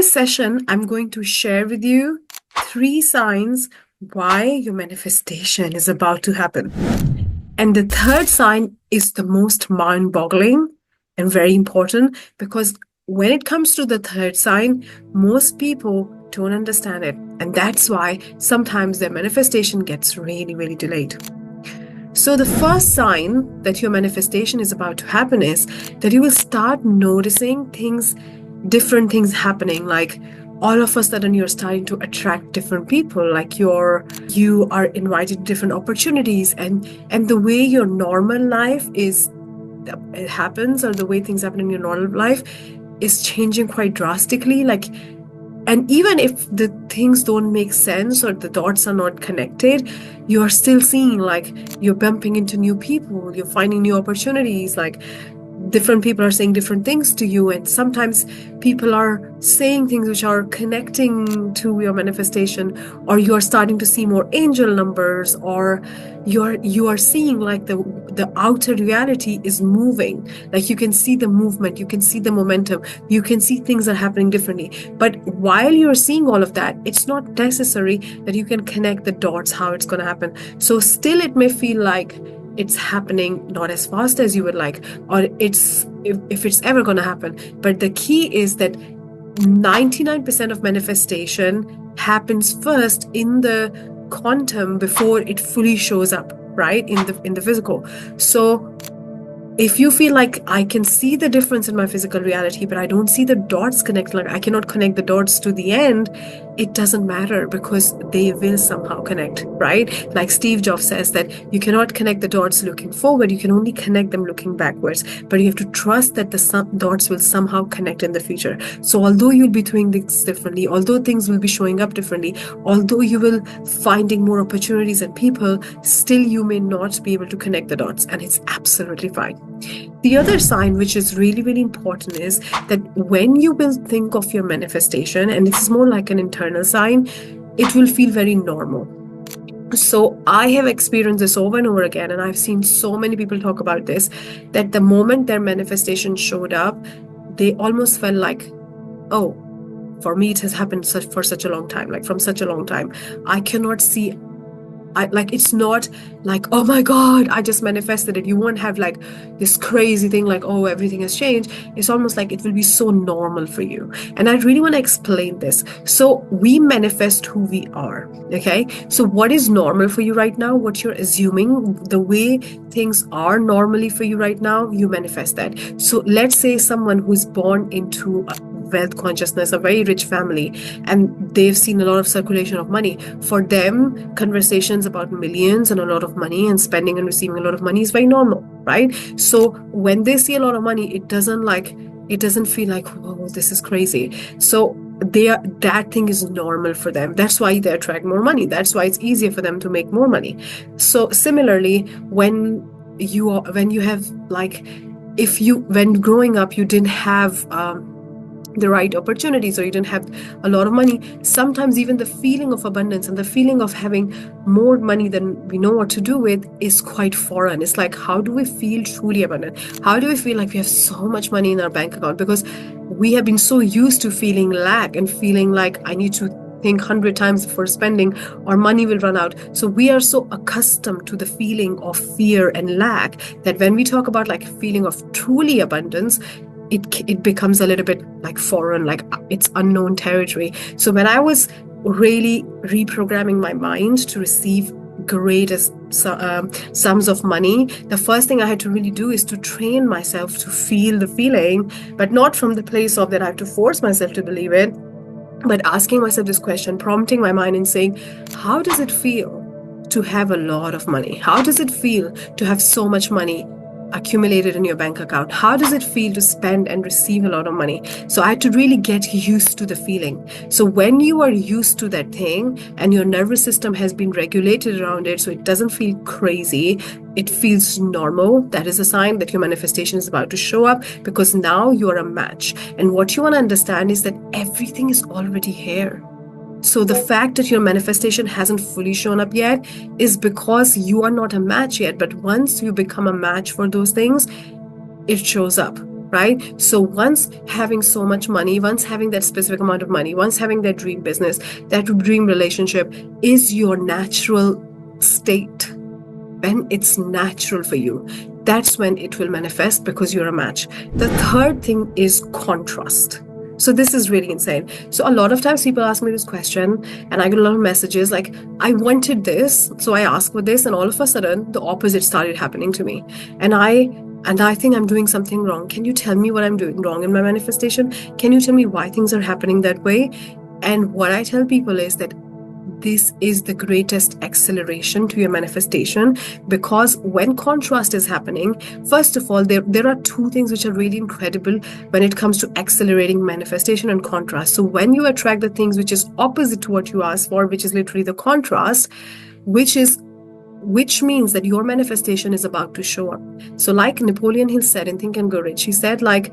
this session, I'm going to share with you 3 signs why your manifestation is about to happen. And the third sign is the most mind-boggling and very important, because when it comes to the third sign, most people don't understand it. And that's why sometimes their manifestation gets really, really delayed. So the first sign that your manifestation is about to happen is that you will start noticing different things happening. Like all of a sudden you're starting to attract different people, like you are invited to different opportunities, and the way your normal life it happens, or the way things happen in your normal life is changing quite drastically. And even if the things don't make sense or the dots are not connected, you are still seeing, like, you're bumping into new people, you're finding new opportunities, like different people are saying different things to you, and sometimes people are saying things which are connecting to your manifestation, or you are starting to see more angel numbers, or you are seeing like the outer reality is moving. Like you can see the movement, you can see the momentum, you can see things are happening differently. But while you're seeing all of that, it's not necessary that you can connect the dots how it's going to happen. So still it may feel like it's happening not as fast as you would like, or if it's ever going to happen. But the key is that 99% of manifestation happens first in the quantum before it fully shows up, right, in the physical. So if you feel like, I can see the difference in my physical reality, but I don't see the dots connect, like I cannot connect the dots to the end, it doesn't matter, because they will somehow connect, right? Like Steve Jobs says that you cannot connect the dots looking forward, you can only connect them looking backwards. But you have to trust that the dots will somehow connect in the future. So although you'll be doing things differently, although things will be showing up differently, although you will finding more opportunities and people, still you may not be able to connect the dots, and it's absolutely fine. The other sign, which is really, really important, is that when you will think of your manifestation, and this is more like an internal sign, it will feel very normal. So I have experienced this over and over again, and I've seen so many people talk about this, that the moment their manifestation showed up, they almost felt like, oh, for me it has happened for such a long time, like from such a long time. I cannot see, it's not like, oh my God, I just manifested it. You won't have like this crazy thing like, oh, everything has changed. It's almost like it will be so normal for you. And I really want to explain this. So we manifest who we are, okay? So what is normal for you right now, what you're assuming, the way things are normally for you right now, you manifest that. So let's say someone who's born into wealth consciousness, a very rich family, and they've seen a lot of circulation of money. For them, conversations about millions and a lot of money and spending and receiving a lot of money is very normal, right? So when they see a lot of money, it doesn't feel like, oh, this is crazy. So that thing is normal for them. That's why they attract more money. That's why it's easier for them to make more money. So similarly, when growing up you didn't have the right opportunities, or you didn't have a lot of money, sometimes even the feeling of abundance and the feeling of having more money than we know what to do with is quite foreign. It's like, how do we feel truly abundant? How do we feel like we have so much money in our bank account? Because we have been so used to feeling lack and feeling like I need to think 100 times before spending or money will run out. So we are so accustomed to the feeling of fear and lack that when we talk about like feeling of truly abundance, it becomes a little bit like foreign, like it's unknown territory. So when I was really reprogramming my mind to receive greatest sums of money, the first thing I had to really do is to train myself to feel the feeling, but not from the place of that I have to force myself to believe it, but asking myself this question, prompting my mind and saying, how does it feel to have a lot of money? How does it feel to have so much money accumulated in your bank account? How does it feel to spend and receive a lot of money? So I had to really get used to the feeling. So when you are used to that thing and your nervous system has been regulated around it, so it doesn't feel crazy, it feels normal, that is a sign that your manifestation is about to show up, because now you are a match. And what you want to understand is that everything is already here. So the fact that your manifestation hasn't fully shown up yet is because you are not a match yet. But once you become a match for those things, it shows up. right? So once having so much money, once having that specific amount of money, once having that dream business, that dream relationship is your natural state, when it's natural for you, that's when it will manifest because you're a match. The third thing is contrast. So this is really insane. So a lot of times people ask me this question and I get a lot of messages like, I wanted this, so I asked for this, and all of a sudden the opposite started happening to me. And I think I'm doing something wrong. Can you tell me what I'm doing wrong in my manifestation? Can you tell me why things are happening that way? And what I tell people is that this is the greatest acceleration to your manifestation, because when contrast is happening, first of all, there are two things which are really incredible when it comes to accelerating manifestation and contrast. So when you attract the things which is opposite to what you ask for, which is literally the contrast, which means that your manifestation is about to show up. So like Napoleon Hill said in Think and Grow Rich, he said, like,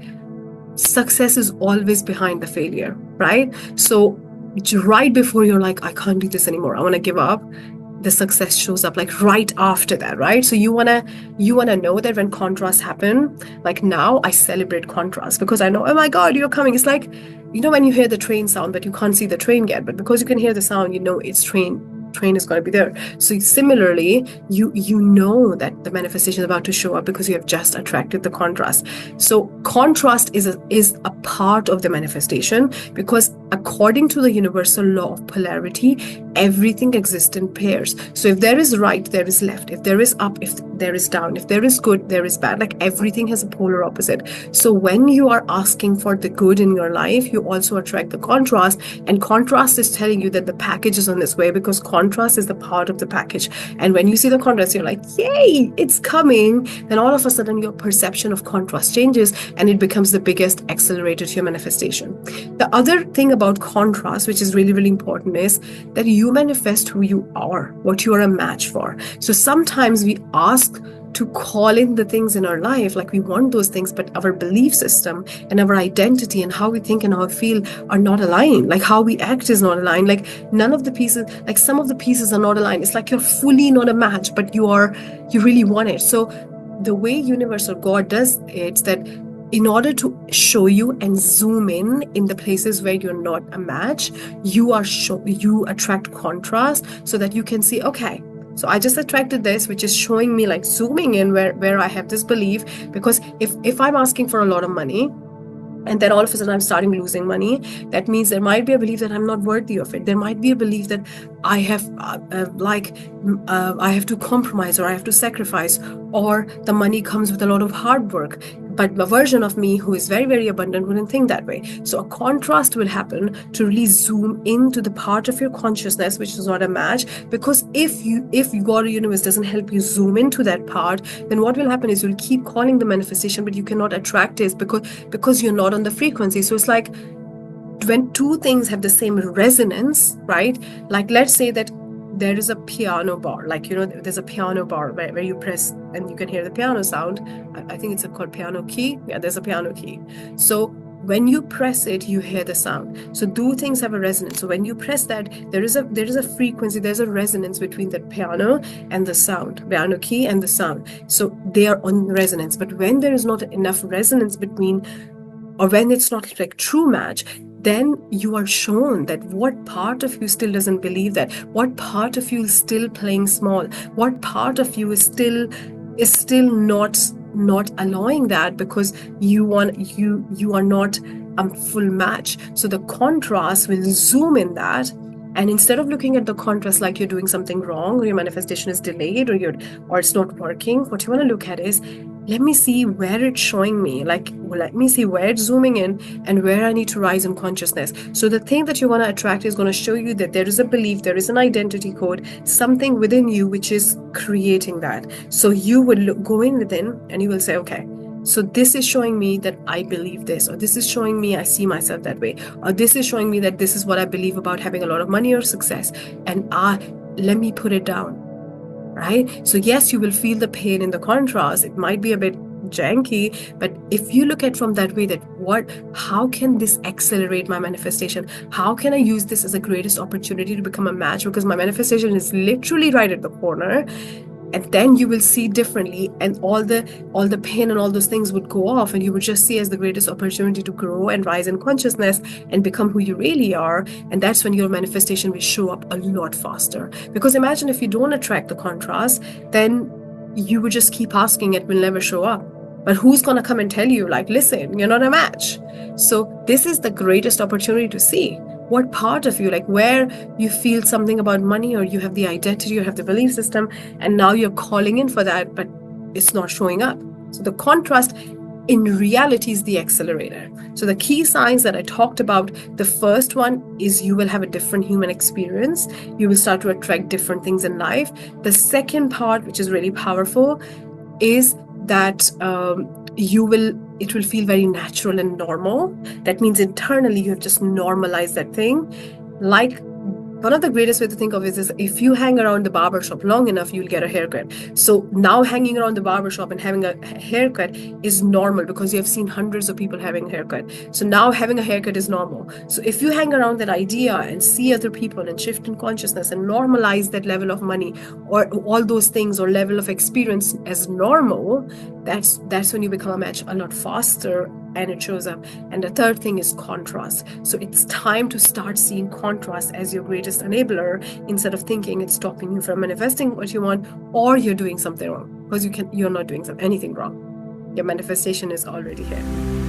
success is always behind the failure, right? So right before you're like, I can't do this anymore, I want to give up, the success shows up like right after that, right? So you wanna know that when contrasts happen, like now I celebrate contrast because I know, oh my God, you're coming. It's like, when you hear the train sound, but you can't see the train yet, but because you can hear the sound, it's train is going to be there. So similarly, you know that the manifestation is about to show up because you have just attracted the contrast. So contrast is a part of the manifestation, because according to the universal law of polarity, everything exists in pairs. So if there is right, there is left. If there is up, if there is down. If there is good, there is bad. Like everything has a polar opposite. So when you are asking for the good in your life, you also attract the contrast. And contrast is telling you that the package is on its way, because contrast is the part of the package. And when you see the contrast, you're like, yay, it's coming. Then all of a sudden your perception of contrast changes and it becomes the biggest accelerator to your manifestation. The other thing about contrast, which is really, really important, is that you manifest who you are, what you are a match for. So sometimes we ask to call in the things in our life, like we want those things, but our belief system and our identity and how we think and how we feel are not aligned. Like how we act is not aligned. Like none of the pieces, like some of the pieces are not aligned. It's like you're fully not a match, but you really want it. So the way universe or God does it's that in order to show you and zoom in the places where you're not a match, you attract contrast so that you can see, okay, so I just attracted this, which is showing me, like zooming in where I have this belief. Because if I'm asking for a lot of money, and then all of a sudden I'm starting losing money, that means there might be a belief that I'm not worthy of it. There might be a belief that I have I have to compromise, or I have to sacrifice, or the money comes with a lot of hard work. But a version of me who is very, very abundant wouldn't think that way. So a contrast will happen to really zoom into the part of your consciousness which is not a match. Because if God or universe doesn't help you zoom into that part, then what will happen is you'll keep calling the manifestation, but you cannot attract it because you're not on the frequency. So it's like when two things have the same resonance, right? Like let's say that there is a piano bar, like, there's a piano bar where you press and you can hear the piano sound. I think it's called piano key. Yeah, there's a piano key. So when you press it, you hear the sound. So two things have a resonance. So when you press that, there is a frequency, there's a resonance between the piano and the sound, piano key and the sound. So they are on resonance. But when there is not enough resonance between, or when it's not like true match, then you are shown that what part of you still doesn't believe that, what part of you is still playing small, what part of you is still not allowing that, because you are not a full match. So the contrast will zoom in that. And instead of looking at the contrast like you're doing something wrong, or your manifestation is delayed, or it's not working, what you want to look at is, let me see where it's showing me, let me see where it's zooming in and where I need to rise in consciousness. So the thing that you want to attract is going to show you that there is a belief, there is an identity code, something within you which is creating that. So you will go in within and you will say, okay, so this is showing me that I believe this, or this is showing me I see myself that way, or this is showing me that this is what I believe about having a lot of money or success, and let me put it down, right? So yes, you will feel the pain in the contrast. It might be a bit janky, but if you look at from that way, that how can this accelerate my manifestation? How can I use this as the greatest opportunity to become a match? Because my manifestation is literally right at the corner. and then you will see differently, and all the pain and all those things would go off, and you would just see as the greatest opportunity to grow and rise in consciousness and become who you really are. And that's when your manifestation will show up a lot faster. Because imagine if you don't attract the contrast, then you would just keep asking, it will never show up. But who's going to come and tell you, like, listen, you're not a match? So this is the greatest opportunity to see what part of you, like where you feel something about money, or you have the identity, you have the belief system, and now you're calling in for that, but it's not showing up. So the contrast in reality is the accelerator. So the key signs that I talked about, the first one is you will have a different human experience. You will start to attract different things in life. The second part, which is really powerful, is that it will feel very natural and normal. That means internally you have just normalized that thing. Like, one of the greatest way to think of it is if you hang around the barber shop long enough, you'll get a haircut. So now hanging around the barber shop and having a haircut is normal because you have seen hundreds of people having a haircut. So now having a haircut is normal. So if you hang around that idea and see other people and shift in consciousness and normalize that level of money or all those things or level of experience as normal, that's when you become a match a lot faster, and it shows up. And the third thing is contrast. So it's time to start seeing contrast as your greatest enabler, instead of thinking it's stopping you from manifesting what you want, or you're doing something wrong, because you're not doing anything wrong. Your manifestation is already here.